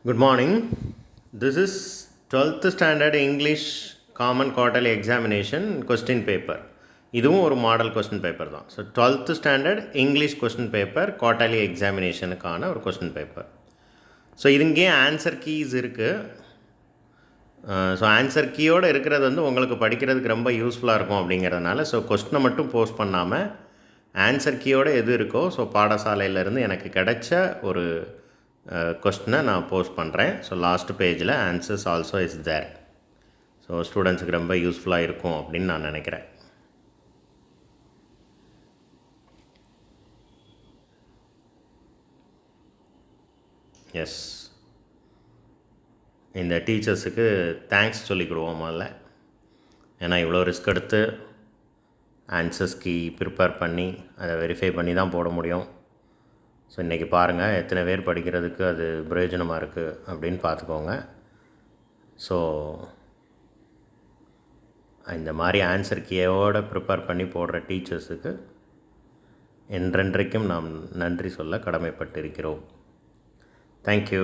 Good morning. This is 12th standard English Common Quarterly Examination question paper. இதுவும் ஒரு model question paper தான். So 12th standard English question paper quarterly எக்ஸாமினேஷனுக்கான ஒரு question paper. So இதுங்கே answer keys இருக்குது. So answer கீயோடு இருக்கிறது வந்து உங்களுக்கு படிக்கிறதுக்கு ரொம்ப யூஸ்ஃபுல்லாக இருக்கும் அப்படிங்கிறதுனால ஸோ கொஸ்டினை மட்டும் போஸ்ட் பண்ணாமல் ஆன்சர் கீயோடு எது இருக்கோ ஸோ பாடசாலையிலேருந்து எனக்கு கிடைச்ச ஒரு கொஸ்டினை நான் போஸ்ட் பண்ணுறேன். ஸோ லாஸ்ட் பேஜில் answers also is there. So ஸ்டூடெண்ட்ஸுக்கு ரொம்ப யூஸ்ஃபுல்லாக இருக்கும் அப்படின்னு நான் நினைக்கிறேன். எஸ், இந்த டீச்சர்ஸுக்கு தேங்க்ஸ் சொல்லிக்கிடுவோம் முதல்ல. ஏன்னா இவ்வளோ ரிஸ்க் எடுத்து ஆன்சர்ஸ் கீ ப்ரிப்பேர் பண்ணி அதை வெரிஃபை பண்ணி தான் போட முடியும். ஸோ இன்றைக்கி பாருங்கள் எத்தனை பேர் படிக்கிறதுக்கு அது பிரயோஜனமாக இருக்குது அப்படின்னு பார்த்துக்கோங்க. ஸோ இந்த மாதிரி ஆன்சர் கீயோடு ப்ரிப்பேர் பண்ணி போடுற டீச்சர்ஸுக்கு என்றென்றைக்கும் நாம் நன்றி சொல்ல கடமைப்பட்டிருக்கிறோம். தேங்க்யூ.